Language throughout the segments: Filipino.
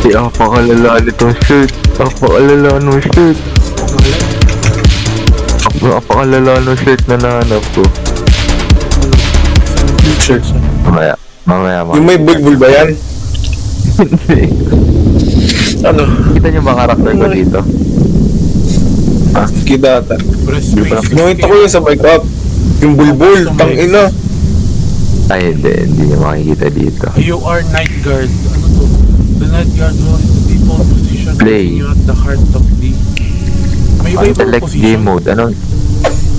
Ang pakalala nitong shirt. Ang pakalala nung shirt. Ang pakalala nung shirt na nahanap ko. Shirt. Mamaya. Yung may bulbul ba yan? Hindi. Ano? Kita niyo ba karakter ko dito? Kita ata. Breastplate. Nakita ko yung sa bike up. Yung bulbul, tangina. Ay, hindi niyo makikita dito. You are night guard. Ano to? The night guard will default position Play. you at the heart of the... May iba ibang Select position. game mode. Anong...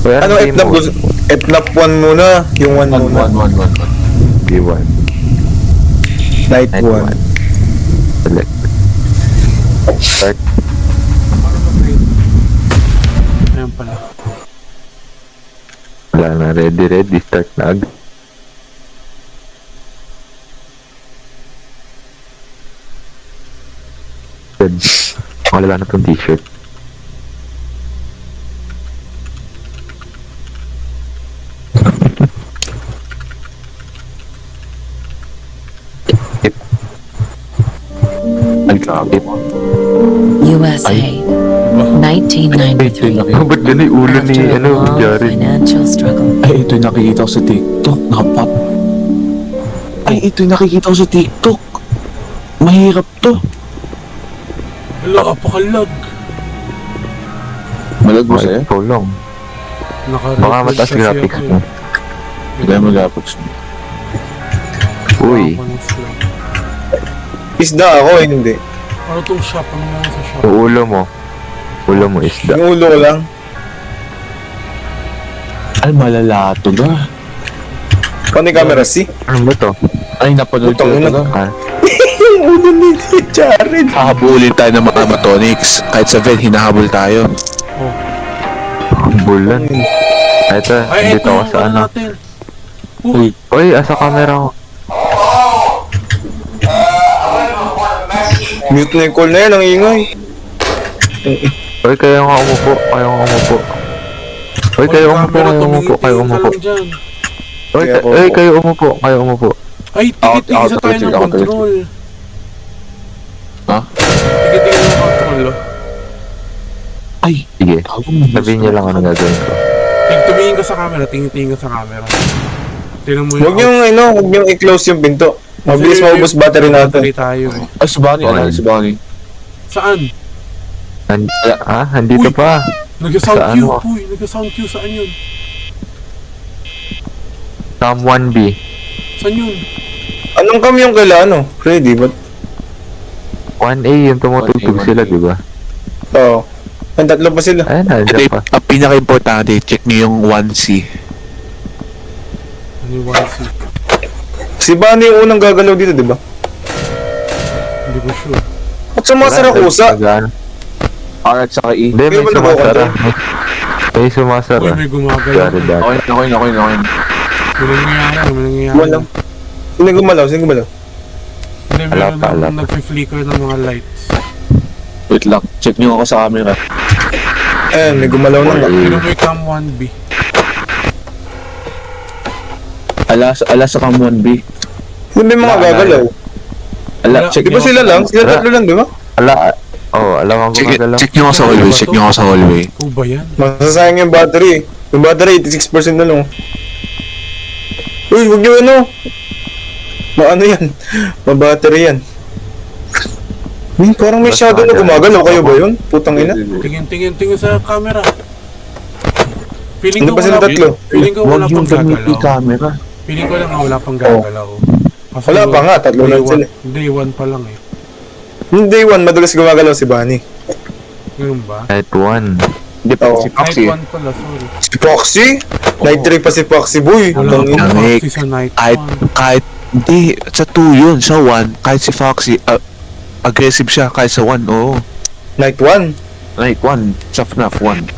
Wala Ano game FNAP? mode? FNAP 1 muna. Yung 1 muna. D1. Night Night 1. 1. Select. Start. Ayan pala. Wala na. Ready. Start na agad. Good. Wala na tong t-shirt. Nag-update. USA, 1993. Ba't ganun yung ulo ni, After a ano, long Jared? financial struggle, Ay, ito yung nakikita ko sa TikTok. Nakapap. Ay, ito yung nakikita ko sa TikTok. Mahirap to. Hello, apakalag. Malag mo Ay, sa'yo? ikaw lang. Naka-record Baka mataas kasi graphics ako mo. eh. Hindi mo graphics mo. Uy. Isda ako, hindi. Ano tong shop? Ano nga sa shop? Yung ulo mo. Ulo mo isda. Yung ulo ko lang. Ay, malala to ba? Paano yung camera? Si? Ano ba to? Ay, napanood ko Putang na ina. to. Ah, Yung ulo ni Jared. Hahabulin tayo ng mga Matonix. Kahit sa Ven, hinahabol tayo. bulan. Ito, Ay, dito ito ako yung sa ano ano. natin. Uy, Uy, asa camera ko. Mute na yung call na yan, ang ingay. Uy, kayo nga umupo. Uy, kayo umupo. Uy, kayo umupo. Ay, tigit-tigit sa tayo ng Ako, control. Ha? Tigit-tigit ng control, oh. ay. Sige, Tago mo. sabihin niyo lang ano gagawin ko. Tumingin ka sa camera, tingin ka sa camera. Tingnan mo Huwag niyong i-close yung pinto. Mabilis maubos battery natin. Battery tayo eh. Ay, si Bonnie. Ano si Bonnie? Saan? Andito Uy. pa. Nag-sound Saan queue. mo? Uy, nag-sound queue. Saan yun? Cam 1B. Saan yun? Anong kami yung kaila, ano? Ready, ba't? 1A yung tumutugtog 1A. sila, di ba? Oo. Ang tatlo pa sila. Ayun, nandiyan pa. Ang pinaka-importante, check niyo yung 1C. Ano yung 1C? Si Bunny yung unang gagalaw dito, di ba? Hindi ko sure. At sumasara kusa. R at saka E. Hindi, may Hindi mo sumasara. nakukontrol. May sumasara. Uy, may gumagalaw. Jared dati. Okay. May nangyayari. Walang. Sino gumalaw? Hindi, Alap, meron alap. na nag-flicker ng mga lights. Wait lang, check niyo ako sa camera. Ayan, may gumalaw na nga. Tingnan mo yung cam 1B. Ala sa cam 1B. Hindi mga gagalaw. Ala, Wala. check Di ba sila lang? Sila tatlo lang, di ba? Alam ang gumagalaw. check niyo ako sa hallway, check niyo ako sa hallway. Ikaw ba yan? Masasayang yung battery. Yung battery, 86% na lang. Uy, huwag niyo ano. Ano yan? Mabattery yan. Parang may shadow na gumagalaw. Kayo ba yun? Putang ina. Tingin sa camera. Feeling Ano ko ba sila wala tatlo? Feeling ko wala Huwag yung pang gamit yung gagalaw. camera. Feeling ko lang na wala pang gagalaw. Kasi Wala pa nga, tatlo lang sila. Day 1 pa lang eh. Yung day 1, madalas gumagalaw si Bunny. Ganun ba? Night 1. Hindi pa Oo. si Night Foxy. 1 pala, sorry. Si Foxy? Night 3 pa si Foxy, boy. Wala Putang ina. pang Night. Foxy sa night Kahit, 1. hindi, sa 2 yun, sa 1, kahit si Foxy, aggressive siya, kahit sa 1, oo. Night 1. Like 1, sa FNAF 1.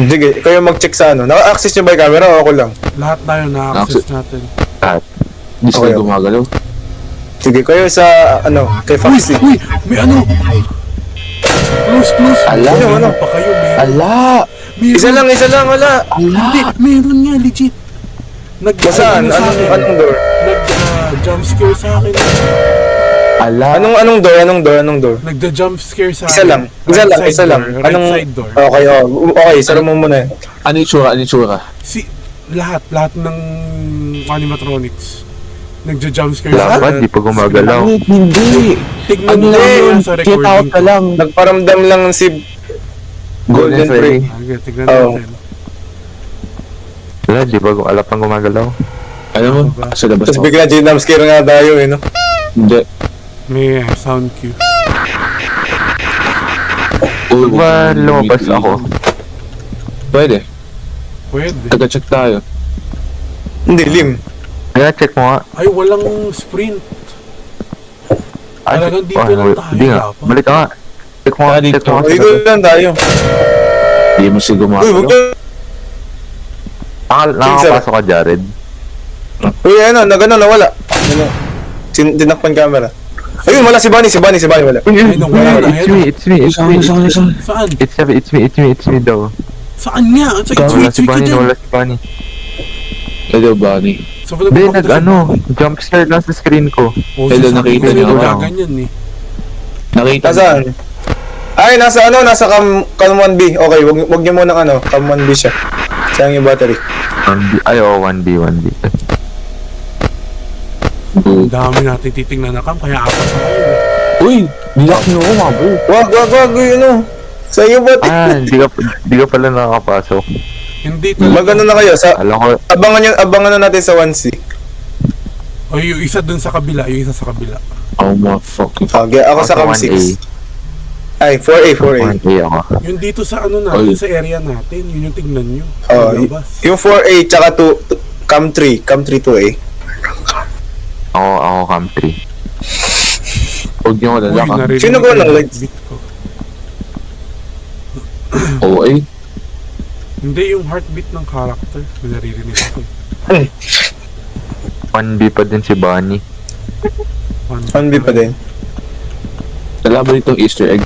Sige, kayo mag-check sa ano. Naka-access nyo ba yung camera o ako lang? Lahat tayo na-access natin. Hindi sila Okay. gumagalaw. Sige, kayo sa ano, kay Foxy. Uy! May ano! Close! Ala. Meron Ano? pa kayo, meron. Ala! Meron. Isa lang, wala. Hindi, meron nga, legit. Saan? Sa akin. Anong door? Nag jump scare sa akin. Ala. Anong door? Nagda-jump scare sa Isa lang. Isa lang. Anong... Right side door. Okay, okay, sara mo muna. Ano yung tsura? Lahat ng animatronics. Nagda-jump scare Dapat, di pa gumagalaw. Hindi. Tignan Ano mo lang yun? sa Get out recording ka lang. Nagparamdam lang si Golden Prey. Okay, tignan Oo. natin. Wala, di pa alap pang gumagalaw. Alam mo, sa labas Tapos mo. bigla jump-scare nga tayo no? Hindi. May sound cue. Uy, Pag ba lumabas ako? Pwede. Pwede. Taga-check tayo. Hindi, Lim. Kaya check mo nga. Ay, walang sprint. Talagang dito Ay, lang tayo Di nga, dapat. balik ka nga. Check mo nga, Dito. check mo nga. Dito lang tayo. Hindi mo si Uy, gumagalaw. wag ka. Nakakapasok ka, Jared. Uy, nawala. Tinakpan camera. Ayun, wala si Bunny, wala. Ay, nawala na. It's me. Saan? It's me daw. Saan nga? Sa Wala si itwi-itwi ka Bunny, dyan. wala si Bunny. Hello, Bunny. Sa wala Hindi, ba ako jump scare lang sa screen ko. Hello, nakita niyo ako. Wala ganyan eh. Nakita Nasaan? Ay, nasa cam 1B. Okay, wag niyo muna cam 1B siya. Sayang yung battery. 1B, ay, 1B. Ang dami natin titingnan na cam, kaya apat na kayo. Uy, nilak nyo ako, mga bro. Wag, sa iyo battery. Di ka pala nakakapasok. Hindi talaga. Magano na kayo sa Alam ko, abangan na natin sa 1C. O yung isa dun sa kabila, Oh, my fucking... Okay, ako sa cam 6. Ay, 4A. 1A ako. Yung dito sa ano natin, Oy. sa area natin, yun yung tignan nyo. Oh, Yung labas. yung 4A tsaka cam 3 2A. Ako cam 3. Huwag nyo ako Uy, lalaka. narinig Sino ko ko ng yung lights? heartbeat ko. Oo, ay. Hindi yung heartbeat ng character. May naririnig ako. 1B pa din si Bunny. 1B pa din. Dala mo dito Easter egg.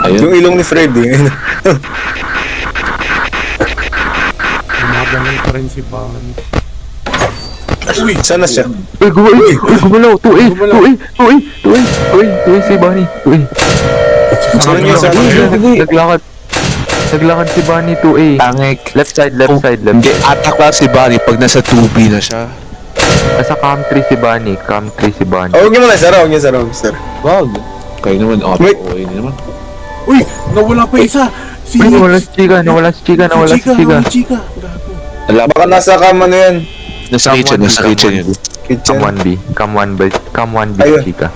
Ayun. Yung ilong ni Freddy. Gumagalang pa rin si Ban. Uy! Sana siya. Uy, gumalaw! 2A si Bunny. 2A. Sino niya sa Naglakad si Bunny 2A. Tangik. Left side. Hindi, attack lang si Bunny pag nasa 2B na siya. Nasa cam 3 si Bunny. Oh, huwag niyo muna, sir. Wag. Kayo naman, Wait. okay din naman. Uy! Nawala pa isa! Uy, nawala si Chika. Chika! Gago. Wala ba? Baka nasa cam ano yan. Nasa kitchen yun. Kitchen. Cam 1B Ayun. Chika.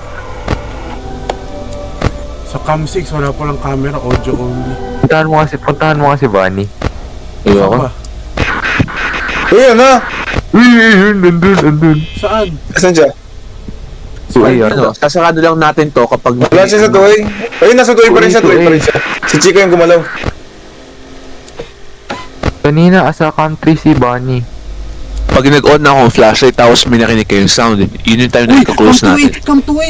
Sa cam 6, wala palang camera, audio only. Puntahan mo kasi Bunny. Ayoko. Ba? Uy, ano? Uy, nandun. Saan? Asan siya? 2A Ano, sasakado lang natin to kapag... Wala siya sa tuloy. Ayun, nasa tuloy pa rin siya. Si Chico yung gumalaw. Kanina, asa cam 3 si Bunny. Pag nag-on na akong flashlight tapos may nakinig kayong sound, yun yung time na ika-close natin. Come to A!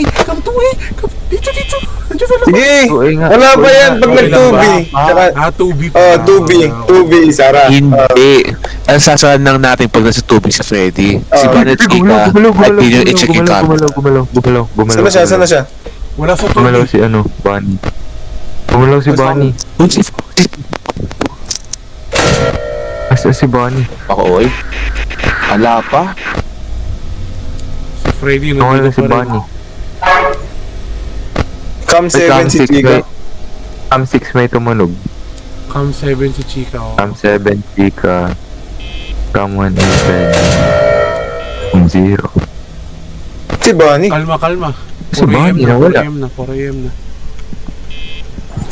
Dito! Nandiyan sa labas! Sige! 2A nga. Wala pa yan pag Okay lang nag-2B. ba? Tsaka, 2B pa. 2B, Sara. Hindi. Ang sasakad lang natin pag nasa tubig si Freddy. Si Banat Chika, at yun yung i-check yung camera. Sana siya? Wala sa Gumalaw 2B. si Bunny. Gumalaw si Bunny. Kung si Asa si Bunny? ako, oy. Ala pa. Si Freddy Nawala nandito si pa rin. Bunny. Cam 7 si Chico. Cam 6 may tumunog. Cam 7 si Chika. Oh. Cam 7 Chika. Cam 1 7. 0. Si Bunny. Kalma. Si Bunny, nawala. 4 AM na.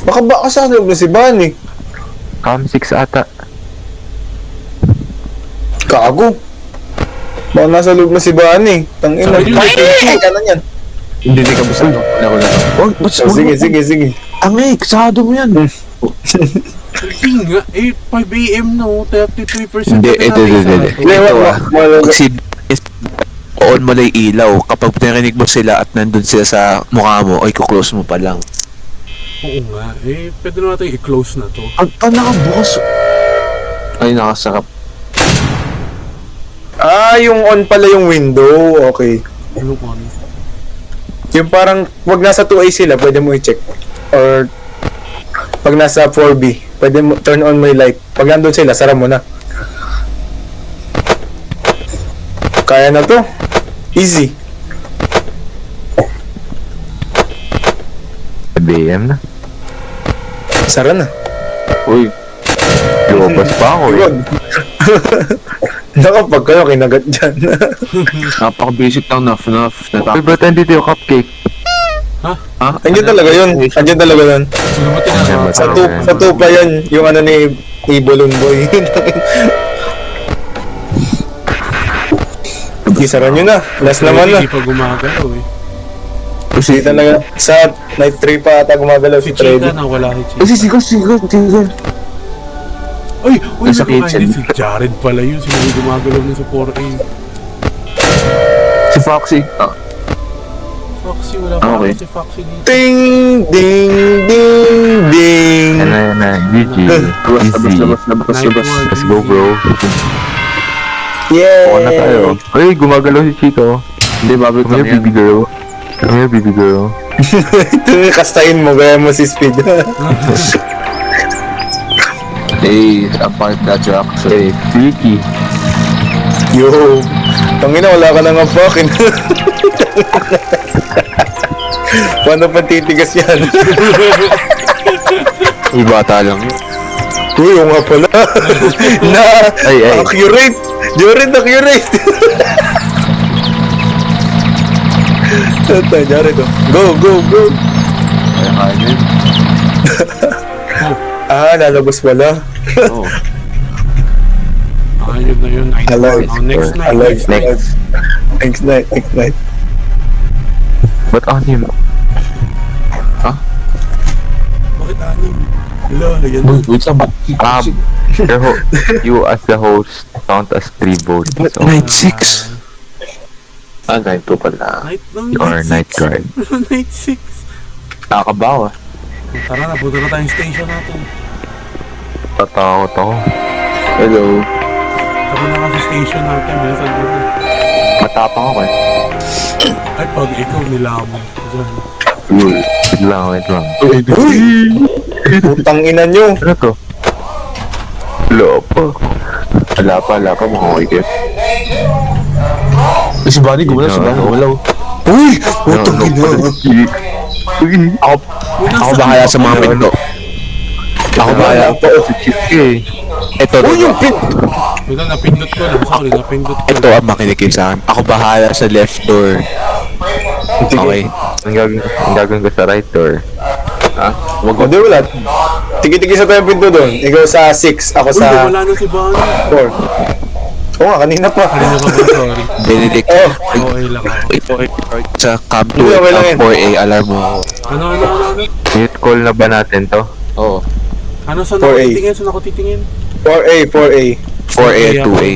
Baka sa loob na si Bunny. Cam 6 ata. Gago. Baka nasa loob na si Bunny. Tangina. Ayun, Ay, kanan yan. Hindi ka basta. Wala ko na. Oh, sige. Angay, kasado mo yan. Hindi nga. 5 AM na. 33% Hindi. Hindi, wala. Pag si on mo lang yung ilaw, kapag narinig mo sila at nandun sila sa mukha mo, ay kuklose mo pa lang. Oo nga. Pwede na natin i-close na to. Ang nakabukas. Ay, nakasarap. Yung on pala yung window. Okay. Ano on? Yung parang, pag nasa 2A sila, pwede mo i-check. Or, pag nasa 4B, pwede mo, turn on mo yung light. Pag nandun sila, sara mo na. Kaya na to. Easy. BM na. Sara na. Uy, Lumabas pa ako eh. Yun. Nakapag kayo, kinagat dyan. napaka-basic lang na FNAF. Uy, ba't nandito yung cupcake? Ha? Andiyan talaga yun. Andiyan talaga yun. Ano ba tinatawag? Sa tupa yan. Yung ano ni Balloon Boy. Isara nyo na. Last naman na. Hindi pa gumagalaw eh. Hindi talaga. Sa night 3 pa ata gumagalaw si Si Chika Freddy. na wala si Chika. Ay, sigaw. Uy, Sa nagkakain kitchen. din si Jared pala yun. Sino yung gumagalaw na sa 4A. Si Foxy. Foxy, wala pa Okay. si Foxy dito. Ting! Ding! Ding! Ding! Yan na. GG. Labas. Easy. Let's go, bro. Yeah! Baka na tayo. Uy, gumagalaw si Chico. Hindi, babalik Come lang here, yan. baby girl. Come here, baby girl. Kastahin mo, gaya mo si Speed. Hey, apart that reaction. Hey, Tricky. Yo! Tangina, wala ka na nga fucking. Paano pa titigas yan? Uy, bata lang yun. Uy, yung nga pala. Na! Ay. Accurate! Jared, accurate! Ito, Jared, oh. Go! Kaya kaya yun. Lalabas pala. Oo. Yun na yun. Night Alive. one. Oh, next night. Alive. Next night. Next night. Ba't anim? Bakit anim? Wala, yan. Uy, wait lang ba? You as the host count as 3 votes. So, Night 6. Night 2 pala. Night lang. you are night six. guard. Night 6. Nakakabawa. Tara na, punta na tayong station natin. Tatakot ako. Hello. Tara na sa station natin. Bilisan mo na. Matapang ako eh. Ay, pag ikaw nilamon. Diyan. Uy. Wait lang. Uy! Putang ina nyo. Ano to? Wala pa. Wala pa mga oikip. Si Bunny gumalaw, si Bunny gumalaw. Uy! Putang ina. Ako bahala sa mga pinto. Ako bahala. Pa, oh. Si Chicky eh. Ito, Uy, yung pin! Wait lang, napindot ko lang. Sorry, napindot ko ito ang makinig sa akin. Ako bahala sa left door. Okay. Ang gagawin ko sa right door. Ha? Wag Hindi, wala. Tigi-tigi sa tayong pinto doon. Ikaw sa 6, ako Uy, sa wala na si Bonnie. 4. Oo nga, kanina pa. Kanina ka ba, sorry. Benedict. Oh, Okay lang. Sa Camp 2 Hindi, okay lang yan. 4A alarm mo. Ano? Mute call na ba natin to? Oo. Ano, saan 4A. ako titingin? Saan ako titingin? 4A. 4A at 2A.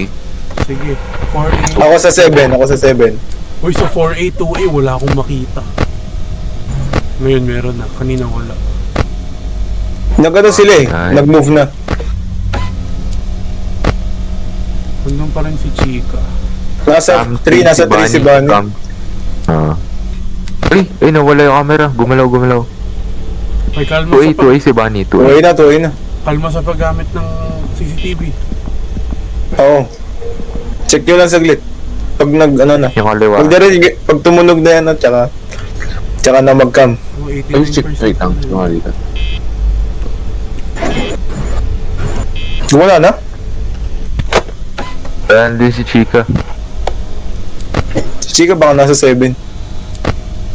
Sige, 4A. Ako sa 7. Uy, sa 4A, 2A, wala akong makita. Ngayon meron na, kanina wala. Nagano sila eh. Ay. Nag-move na. Nandun pa rin si Chika. Nasa 3 si Bunny. Ay, nawala yung camera. Gumalaw. May kalma 2A si Bunny. 2A. 2A na. kalma sa paggamit ng CCTV. Oo. Check nyo lang saglit. Pag ano na. Yung kaliwa. Pag tumunog na yan at tsaka na mag-cam. Oh, Ay, 89%. check. Wait lang. Sumali ka. Wala na? Nandun si Chica. Si Chika baka nasa 7.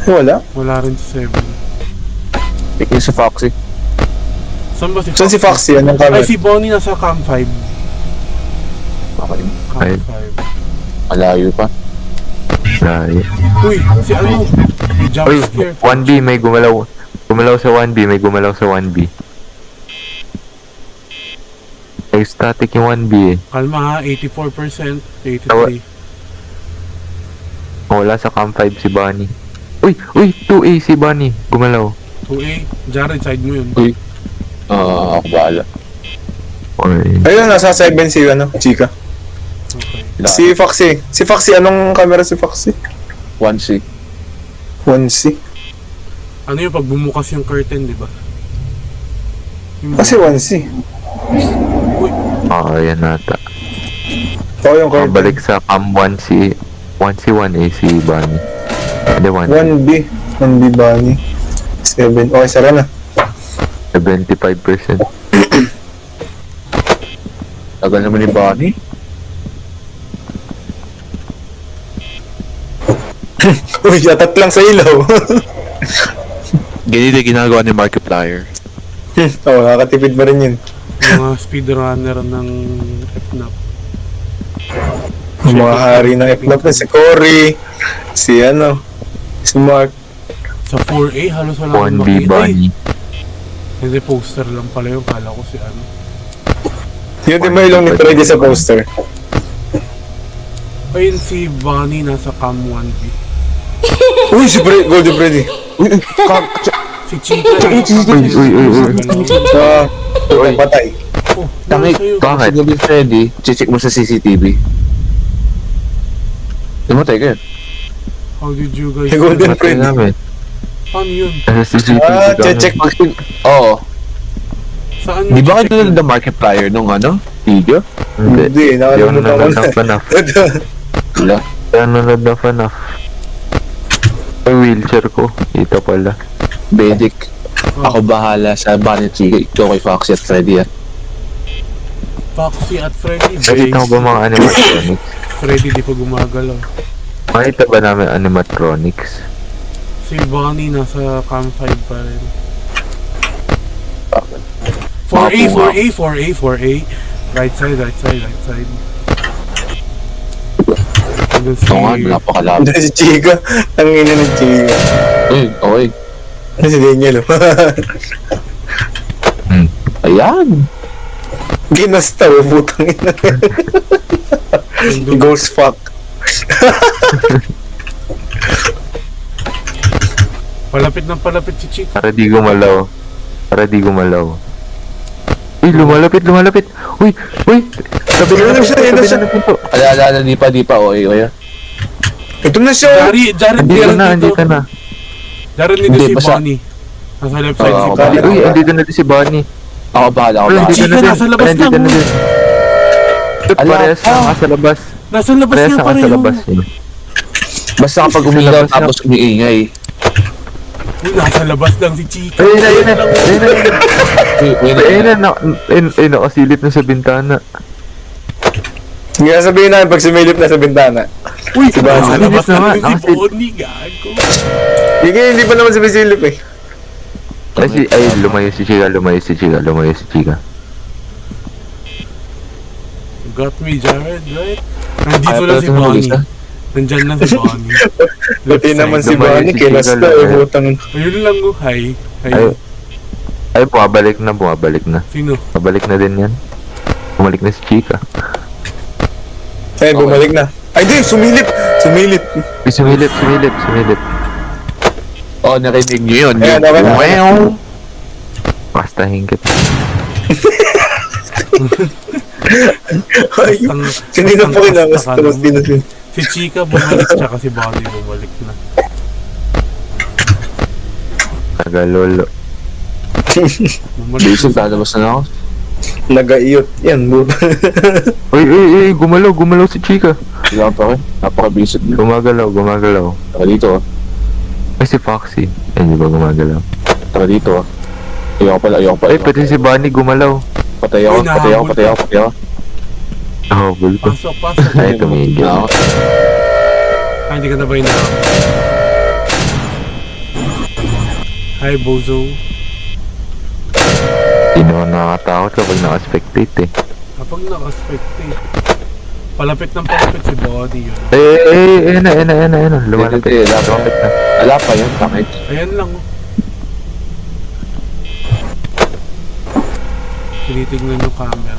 Wala? Wala rin sa 7. Tingin sa Foxy. Saan ba si Saan si Foxy? Anong camera? Ay, si Bonnie nasa cam 5. Okay. Cam Five. 5. Malayo pa. Ay. Uy, si ano? May jump Uy, scare. 1B may gumalaw. Gumalaw sa 1B, may gumalaw sa 1B. Ay, static yung 1B eh. Kalma ha, 84%, 83. Wala sa cam 5 si Bunny. Uy, 2A si Bunny. Gumalaw. 2A, Jared, side mo yun. Uy. Ako bahala. Oy. Ayun, nasa 7 si Chika. Okay. Si Foxy. Si Foxy, anong camera si Foxy? 1C. 1C. Ano yung pag bumukas yung curtain, di ba? Yung Kasi 1C. Oo, yan nata. Oo, yung curtain. Mabalik sa cam 1C. 1C, 1A si Bunny. Hindi, 1C. 1B. 1B Bunny. 7. Okay, sara na. 75%. Tagal naman ni Bonnie. Uy, atat lang sa ilaw. Ganito yung ginagawa ni Markiplier. Oo, nakakatipid pa rin yun. Yung mga speedrunner ng FNAF. Yung mga hari ng FNAF na si Cory, si si Mark. Sa 4A, halos wala akong 1B makita eh. Bunny. Hindi, poster lang pala yung kala ko si ano. Yun din ba yung ni Freddy sa poster? Ayun si Bonnie nasa cam 1B. Uy, si Golden Freddy. Si Chica Uy. Patay. Oh, Tangik, sa'yo. Bakit? Si Gabi Freddy, check mo sa CCTV. Tumatay ka yun. How did you guys... Si Golden Patay Freddy. namin. Paano yun? Nasa CCTV kami. Check. Oo. Saan Di ba check kayo yun? na the Markiplier nung video? Hindi. Hindi, Yung nakalimutan ko nanonood na. ng FNAF. Wala. Nanonood ng FNAF. Yung wheelchair ko. Ito pala. Bedic. Ako bahala sa Bonnie Chica. Ikaw kay Foxy at Freddy ah. Foxy at Freddy. Nakita ko ba mga animatronics? Freddy di pa gumagalaw. Makita ba namin animatronics? Si Bonnie nasa cam 5 pa rin. 4A. Right side. Hanggang si... Oo nga, napakalapit. Hindi si Chica. Ang ina ng Chica. Uy, okay. Ano si Daniel? Ayan. Ginasta, putang ina. Ghost fuck. Palapit si Chica. Para di gumalaw. Uy, lumalapit. Uy! Sabi na ng pinto. Ala, di pa. Okay. Ito na siya. Jared Andito na. Jared nito Hindi, si basta- Bonnie. Nasa left side si Oo, Bonnie. Uy, andito na din si Bonnie. Ako bahala. Uy, andito Chica, na din. nasa labas Andito lang, na oh. din. Ala, Parehas na nga sa labas. Nasa labas Parehas niya na nga sa pareho. labas yun. Basta kapag umilaw Labas na. tapos umiingay. Uy, nasa labas lang si Chica. Ayun na. Wait, Ayun na, nakasilip na sa bintana. Hindi na sabihin namin pag sumilip na sa bintana. Uy, Si Bonnie. nasa labas Nakasilip na lang nga, si nakasilip. Bonnie, gago. Hindi pa naman sumisilip eh. Lumayo si Chica. Got me, Jared, right? Nandito Ayaw lang pala si tumulog Bonnie. isa. Nandyan lang si Bonnie. Pati naman si Lumayo Bonnie, si kinasta Chica, eh, putang. Ayun lang, oh. Hi. Ay, bumabalik na. Sino? Bumalik na din yan. Bumalik na si Chica. Eh, bumalik na. Ay, di, sumilip. Uy, sumilip. Oo, narinig nyo yun. Ayan, okay na. Wow. Basta hingkit. Ay, hindi na po kinamasta. Si Chica bumalik, tsaka si Bonnie bumalik na. Tagalolo. Bumalik. Basic, lalabas na ako. Nag-aiyot. Yan, buta. Uy, gumalaw si Chica. Wala pa rin. Napaka-basic. Gumagalaw. Taka dito ah. Ay, si Foxy. Ay, di ba gumagalaw? Taka dito ah. Ayoko pala. Ay, pati si Bunny gumalaw. Patay ako. Nahabol ko. Pasok. Ay, tumigil. Ako. Hindi ka na ba inaam? Hi, Bozo. Hindi naman nakakatakot kapag naka-spectate eh. Kapag naka-spectate, palapit si Bonnie yun. Ayun na. Lumalapit. Hindi, lapit. Lumapit na. Ala pa yun. Takit. Ayan lang, oh. Tinitignan yung camera.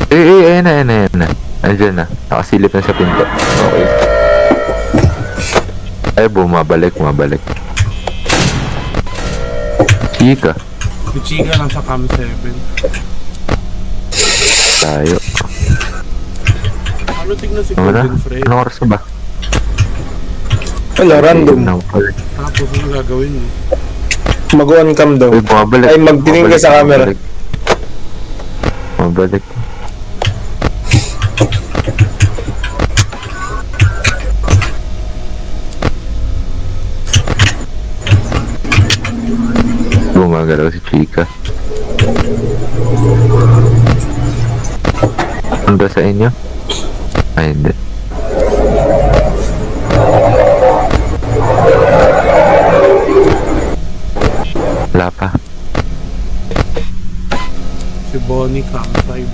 Ayun na. Andiyan na. Nakasilip na sa pinto. Okay. Ay, bumabalik. Chica. Si Chica lang sa cam 7. Tayo. Ano tignan si Ano na? Golden Fred? Anong oras na ba? Wala, random. Tapos ano gagawin mo? Mag-on cam daw. Uy, bumabalik. Ay, magtingin ka sa camera. Bumabalik. Gumagalaw si Chica. Ano sa inyo? Ay, hindi. Wala pa. Si Bonnie campsite.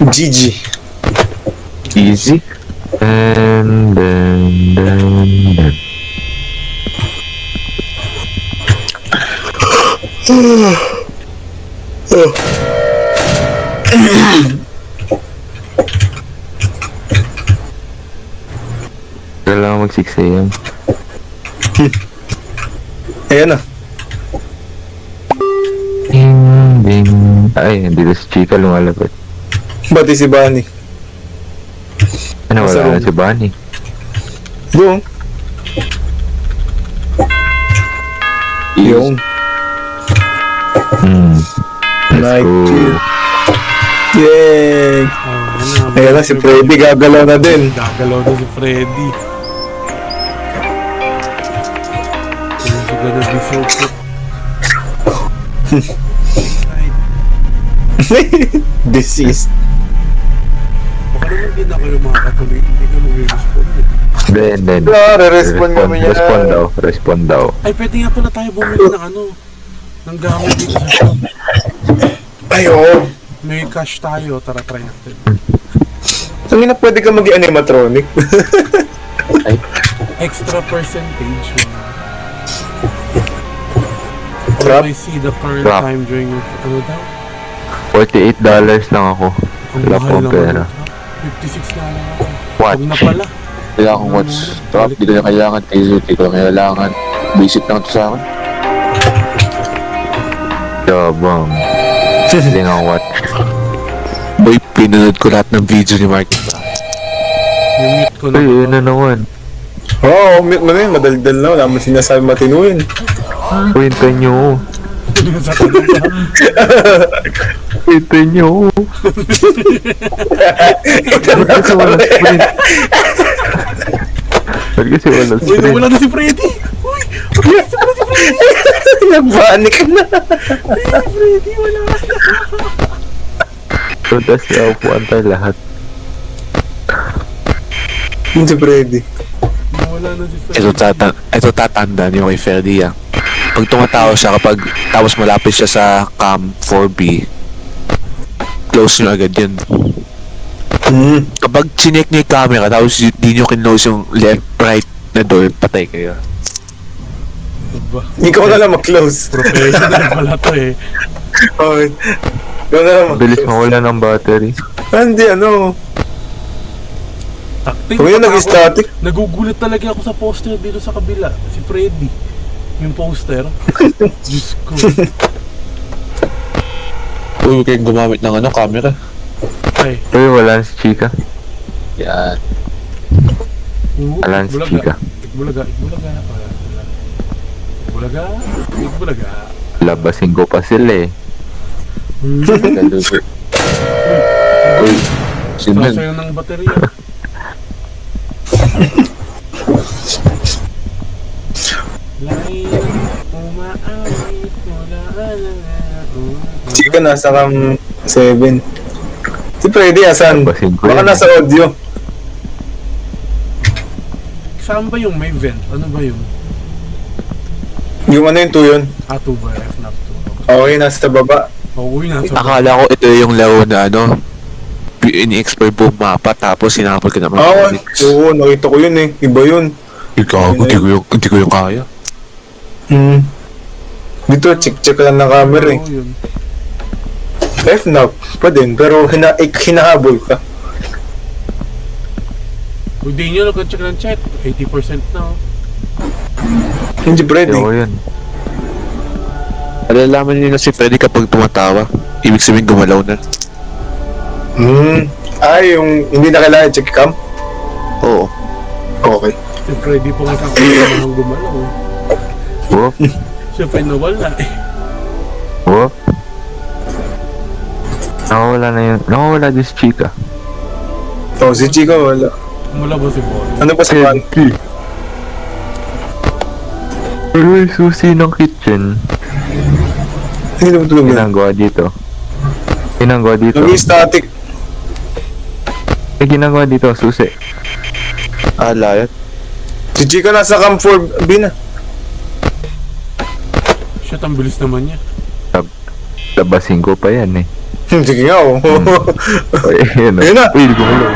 GG. Easy. And then. Kailangan mag 6 AM. Ayan na. Ding, ding. Ay, hindi na si Chica lumalapit. Bati si Bunny. Ano, Nasa wala na room. si Bunny. Yung. Yung. Let's Night go. two. Yay! Ano, Ayan na, si Freddy gagalaw na din. Gagalaw na si Freddy. He's gonna be so quick. Deceased. Baka naman din ako yung mga katuloy. Hindi ka mag-respond eh. Then. Re-respond kami yan. Respond daw. Ay, pwede nga pala tayo bumili ng ano. Ng gamit dito sa shop. Ay, oo. May cash tayo. Tara, try natin. Sabi na pwede ka mag-animatronic. Extra percentage. Trap? I see the current Trap. time during ano daw? $48 lang ako. Ang Wala mahal po ng pera. ano, 56 na lang ako. What? Huwag na pala. Kailangan kong watch. Trap, di ko na kailangan. Taser, di ko na kailangan. Basic lang ito sa akin. Jabang. Hindi nga watch. Boy, pinanood ko lahat ng video ni Mark. Yung mute ko na. Uy, yun na naman. Oo, mute mo na yun. Madaldal na. Wala mo sinasabi matinuin. Uy, hintayin nyo. Sa kanila. Hintayin nyo. Ba't kasi walang sprint? Ba't kasi walang Uy, sprint? nawala na si Freddy! Uy! Wala na si Freddy! Nag-panic na. Uy, Freddy, wala na! So, tas naupuan tayo lahat. Yun si Freddy. Nawala na si Freddy. Ito tatanda niyo kay Ferdy ah. Pag tumatawa siya kapag tapos malapit siya sa cam 4B, close nyo agad yun. Kapag sinek niyo yung camera tapos di nyo kinlose yung left, right na door, patay kayo. Diba? Ikaw na lang mag-close. Professional pala to eh. Oo. Ikaw na lang Bilis mag-close. mawala ng battery. Hindi, ano. Takting Kung yun nag-static. Nagugulat talaga ako sa poster dito sa kabila. Si Freddy. Yung poster. Diyos ko. Uy, huwag kayong gumamit ng camera. Ay. Uy, wala na si Chica. Yan. Wala na si Chica. Bulaga. Bulaga. Labasin ko pa sila eh. Uy, sino yun? Sasayo ng baterya. Chika nasa cam 7. Si Freddy, asan? Labasin ko Baka yan. nasa audio. Saan ba yung may vent? Ano ba yun? Yung ano yung 2 yun? A2 ba? FNAF 2. Okay, nasa baba. Uy, nasa Akala ko ito yung laro na ano, ini-explore buong mapa tapos sinapal ka naman. Oo, nakita ko yun eh. Iba yun. Ikaw, hindi ko yung kaya. Dito, check lang ng camera eh. Oo, yun. FNAF pa din, pero hinahabol ka. Kung di nyo nag-check ng check, 80% na oh. Hindi Freddy. Yo, yun. Alalaman niyo na si Freddy kapag tumatawa. Ibig sabihin gumalaw na. Ay, yung hindi na kailangan check cam? Oo. Okay. Siyempre, di pa makakita ng gumalaw. Whoop. Siyempre, nawala eh. Whoop. Nakawala na yun. Nakawala din si Chica. Oh, si Chico wala. Wala ba si Boy? Ano pa sa pan? Pero yung susi ng kitchen, Hindi na matulog yan. ginagawa dito. Ginagawa dito. Naging static. Ginagawa dito, susi. Layat. Si Chico nasa cam 4B na. Shit, ang bilis naman niya. Labasin ko pa yan eh. Sige nga, oh. Ay, yun Ayun na. Uy, gumalaw.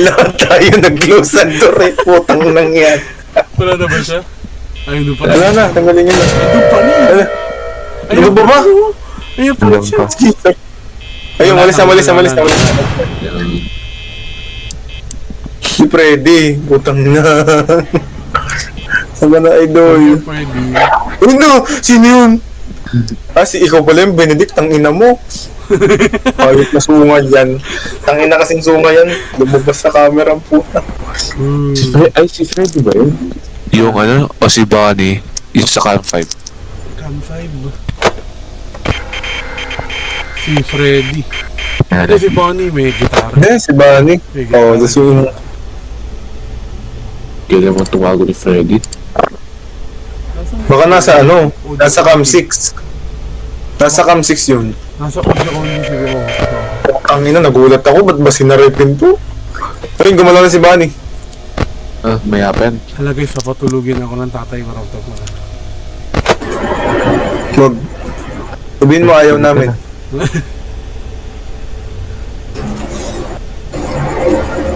Lahat tayo nag-close ang door eh. Putang nang yan. Wala na ba siya? Ay, doon pa Wala na, tanggalin nyo na. Doon pa rin. Ano? Ano ba ba? Ayun pa rin Alam siya. pa. Ayun, malis na. Si Freddy, putang na. Saan ba na idol? Pwede. Ano? Sino yun? Si ikaw pala yung Benedict, ang ina mo. Kahit na sunga yan. Ang ina kasing sunga yan. Lumabas sa camera ang puta. Si Freddy ba yun? Yung ano, o si Bonnie, yung sa Cam 5. Cam 5. Si Freddy. Yan. Hindi, si Bonnie may gitara. Hindi, si Bunny. Oo, tapos yung... Kailan mo tumago ni Freddy? Baka nasa ano? Nasa cam 6. Nasa cam 6 yun. Nasa audio only siguro. Ang ina, nagulat ako. Ba't ba sinaripin to? Ayun, gumalaw na si Bunny. Mayapan. Hala guys, papatulugin ako ng tatay maraptap mo na. Mag... Sabihin mo ayaw namin.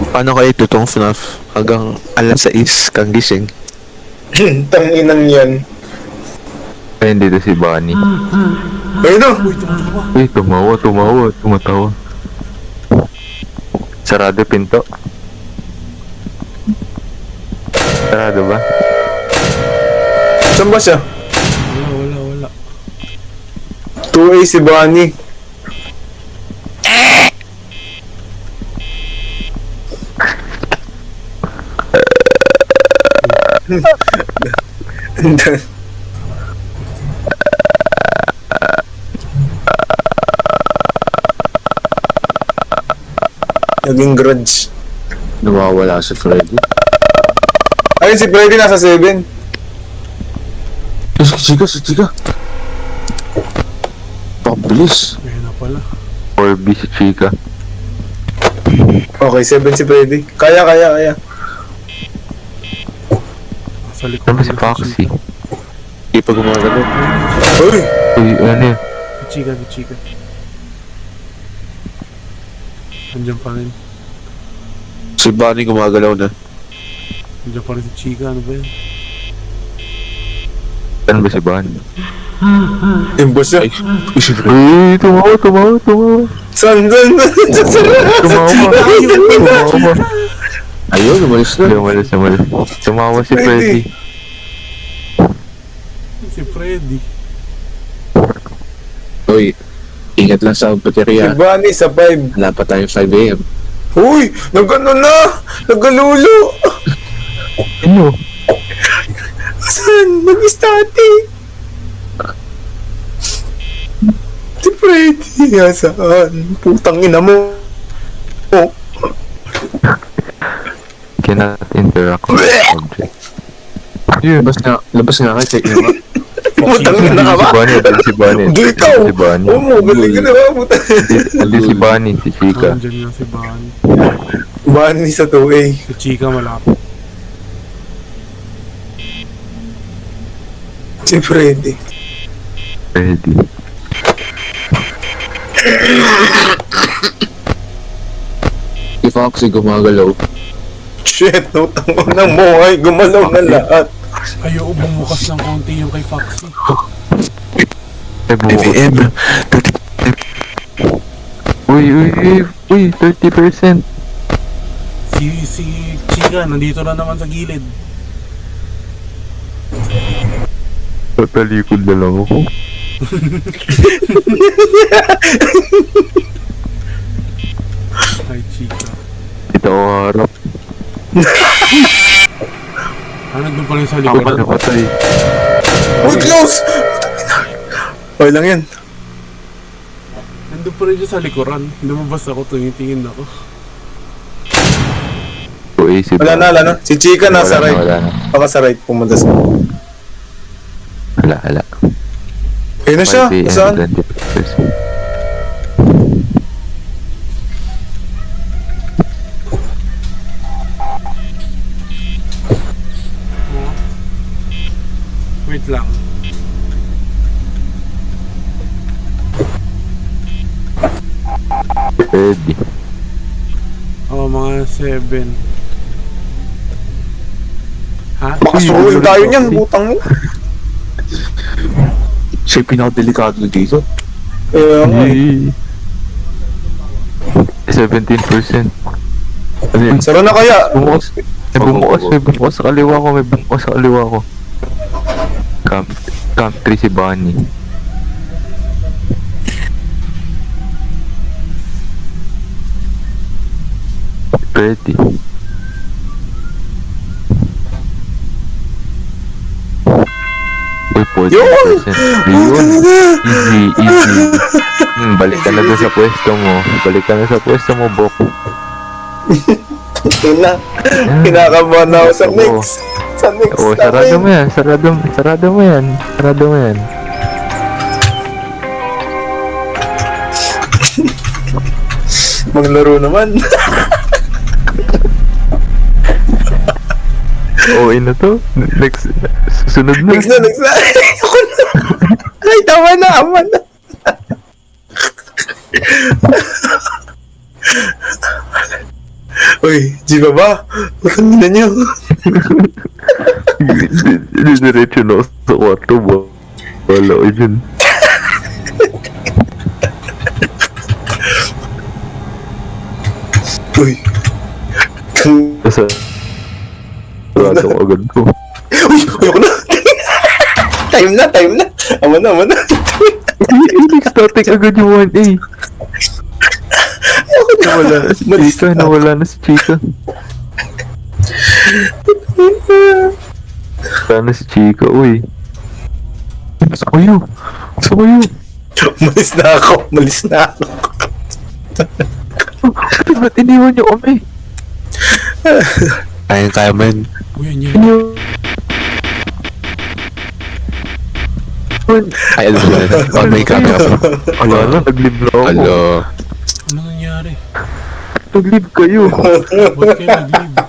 Paano kayo tutong FNAF hanggang alas 6 kang gising? Tanginan yan. Ayun dito si Bonnie. Ayun na! Uy, Uy, tumawa. tumatawa. Sarado pinto. Sarado ba? Saan ba siya? Wala. 2A si Bunny. Naging grudge. Nawawala si Freddy. Ayun, si Freddy nasa 7. Si Chica. Pabilis. Ayun na pala. 4B si Chica. Okay, 7 si Freddy. Kaya. Sa likod. Saan ba si Foxy? Di pa gumagano. Uy! Uy, ano yun? Si Chica. Andiyan pa rin. Si Bonnie gumagalaw na. Andiyan pa rin si Chica. Ano ba yun? Saan ba si Bonnie? Yung boss niya. Si Freddy. Uy, tumawa. Saan? Tumawa. Ayun, umalis na. Umalis. Tumawa si Freddy. Si Freddy. Uy, ingat lang sa Si baterya. Bunny sa 5. Wala pa tayong 5 AM. Uy! Nagano na! Nagalulo! Ano? Saan? Nag-static! Si Freddy, saan? Putang ina mo. Oh. Cannot interact with object. Yun. Labas nga kayo, check nyo nga. Putang ina ka ba? Si Bonnie. Hindi ikaw! Si Bonnie. Oo mo, galing ka na ba? Putang Hindi si Bonnie, si Chica. Andiyan nga si Bonnie. Bunny sa 2A. Si Chica malapit. Si Freddy. Freddy. Si Foxy gumagalaw. Shit, utang ng buhay. Gumalaw na lahat. Ayaw, bumukas ng konti yung kay Foxy. Ay, buko. FM. Uy, 30%. Si Chica, nandito na naman sa gilid. Tatalikod na lang ako. Ay, chika. Dito ako harap. Ano doon pala yung sa Ako pa likuran? napatay. Uy, close! Okay lang yan. Nandun pa rin siya sa likuran. Lumabas ako, tumitingin ako. AC Wala na, wala na. Si Chika nasa Wala na, right. wala na. Baka sa right pumunta sa... Wala. Ayun na siya. 5 AM, Saan? 20%. Wait lang. Ready. Mga 7. Ha? Baka suruin tayo niyan, butang mo. Siya yung pinakadelikado dito. Nga eh. Yee. 17%. Ano yan? Saro na kaya? Bumukas. May bumukas sa kaliwa ko. Camp 3 si Bunny. Ready. Uy, 40%. Yun. Easy. Balik ka na doon sa pwesto mo. Bok. Ito na. Kinakabahan na ako sa Oo. next. Sa next Oo, sarado mo yan. Sarado mo yan. Maglaro naman. Oo, na to. Next. Susunod na. Next na. Ako na. Ay, tama na. Uy, G ba? Parang na niyo. Diretso na ako sa kwarto ba? Wala ko dyan. Uy. Nasa... Sarado ko agad ko. Uy, ayoko na. Time na. Ama na. Static agad yung 1A. Nawala na si Chica. Sana si Chica, uy. Sa kayo. Malis na ako. Ba't iniwan niyo kami? Kaya mo yun. Uy, yan. Ay, alam mo na. May camera pa. Wala na, nag-live na ako. Hello. Ano nangyari? Nag-live kayo. Ba't kayo nag-leave?